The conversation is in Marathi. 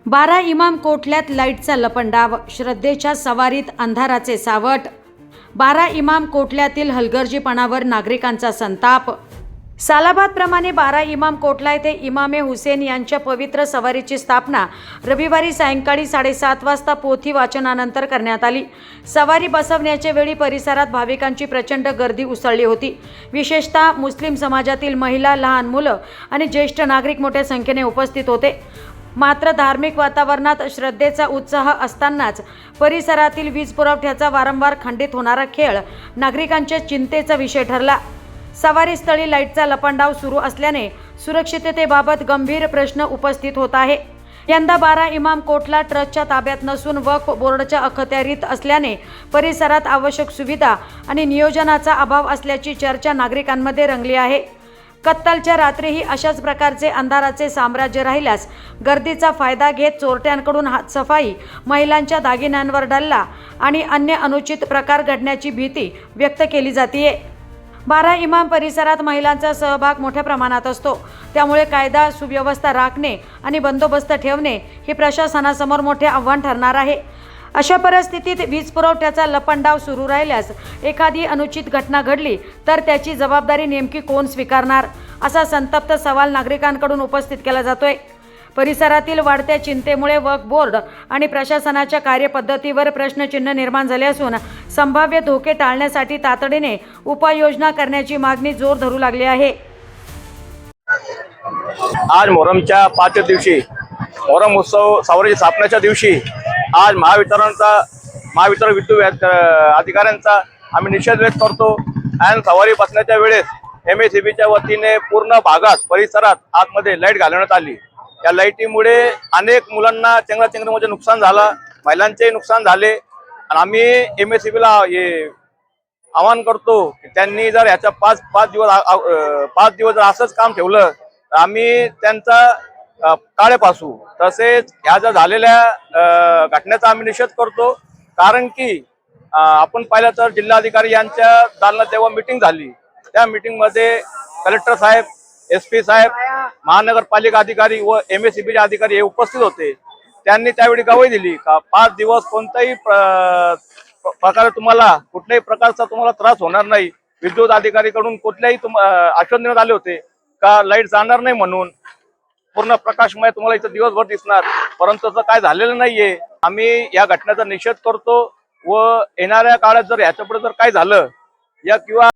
12 इमाम कोठल्यात लाईटचा लपंडाव, श्रद्धेच्या सवारीत अंधाराचे सावट। 12 इमाम कोठल्यातील हलगर्जीपणावर नागरिकांचा संताप। सालाबादप्रमाणे 12 इमाम कोटला येथे इमामे हुसेन यांच्या पवित्र सवारीची स्थापना रविवारी सायंकाळी 7:30 वाजता पोथी वाचनानंतर करण्यात आली। सवारी बसवण्याच्या वेळी परिसरात भाविकांची प्रचंड गर्दी उसळली होती। विशेषतः मुस्लिम समाजातील महिला, लहान मुलं आणि ज्येष्ठ नागरिक मोठ्या संख्येने उपस्थित होते। मात्र धार्मिक वातावरणात श्रद्धेचा उत्साह असतानाच परिसरातील वीज पुरवठ्याचा वारंवार खंडित होणारा खेळ नागरिकांच्या चिंतेचा विषय ठरला। सवारीस्थळी लाईटचा लपंडाव सुरू असल्याने सुरक्षिततेबाबत गंभीर प्रश्न उपस्थित होत आहे। यंदा 12 इमाम कोटला ट्रस्टच्या ताब्यात नसून वक्फ बोर्डाच्या अखत्यारीत असल्याने परिसरात आवश्यक सुविधा आणि नियोजनाचा अभाव असल्याची चर्चा नागरिकांमध्ये रंगली आहे। कत्तलच्या रात्रीही अशाच प्रकारचे अंधाराचे साम्राज्य राहिल्यास गर्दीचा फायदा घेत चोरट्यांकडून हातसफाई, महिलांच्या दागिन्यांवर डल्ला आणि अन्य अनुचित प्रकार घडण्याची भीती व्यक्त केली जाते। 12 इमाम परिसरात महिलांचा सहभाग मोठ्या प्रमाणात असतो, त्यामुळे कायदा सुव्यवस्था राखणे आणि बंदोबस्त ठेवणे हे प्रशासनासमोर मोठे आव्हान ठरणार आहे। अशा परिस्थितीत वीज पुरवठ्याचा लपंडाव सुरू राहिल्यास एखादी अनुचित घटना घडली तर त्याची जबाबदारी नेमकी कोण स्वीकारणार, असा संतप्त सवाल नागरिकांकडून उपस्थित केला जातोय। परिसरातील वाढत्या चिंतेमुळे वक्फ बोर्ड आणि प्रशासनाच्या कार्यपद्धतीवर प्रश्नचिन्ह निर्माण झाले असून संभाव्य धोके टाळण्यासाठी तातडीने उपाययोजना करण्याची मागणी जोर धरू लागली आहे। आज मोहरमच्या 5 दिवशी, मोहरम उत्सव सावरीच्या स्थापनेच्या दिवशी आज महावितरण विद्युत अधिकाऱ्यांचा आम्ही निषेध व्यक्त करतो। आणि सवारी बसण्याच्या वेळेस MSEBच्या वतीने पूर्ण भागात परिसरात आतमध्ये लाईट घालवण्यात आली। या लाईटीमुळे अनेक मुलांना चेंगराचेंगरीमध्ये नुकसान झालं, महिलांचे नुकसान झाले। आणि आम्ही MSEBला आवाहन करतो की त्यांनी जर याच्या 5 दिवस जर असंच काम ठेवलं तर आम्ही त्यांचा काळेपासू। तसेच ह्या ज्या झालेल्या घटनेचा आम्ही निषेध करतो, कारण की आपण पाहिलं तर जिल्हाधिकारी यांच्या दालनात जेव्हा मीटिंग झाली, त्या मीटिंगमध्ये कलेक्टर साहेब, SP साहेब, महानगरपालिका अधिकारी व MSEBचे अधिकारी हे उपस्थित होते। त्यांनी त्यावेळी गवाही दिली का 5 दिवस कोणत्याही प्रकारे तुम्हाला कुठल्याही प्रकारचा तुम्हाला त्रास होणार नाही। विद्युत अधिकारीकडून कुठल्याही आश्वासन देण्यात आले होते का लाईट जाणार नाही म्हणून, पूर्ण प्रकाशमय तुम्हाला इथं दिवसभर दिसणार, परंतु तसं काय झालेलं नाहीये। आम्ही या घटनेचा निषेध करतो व येणाऱ्या काळात जर याच्यापुढे जर काय झालं या किंवा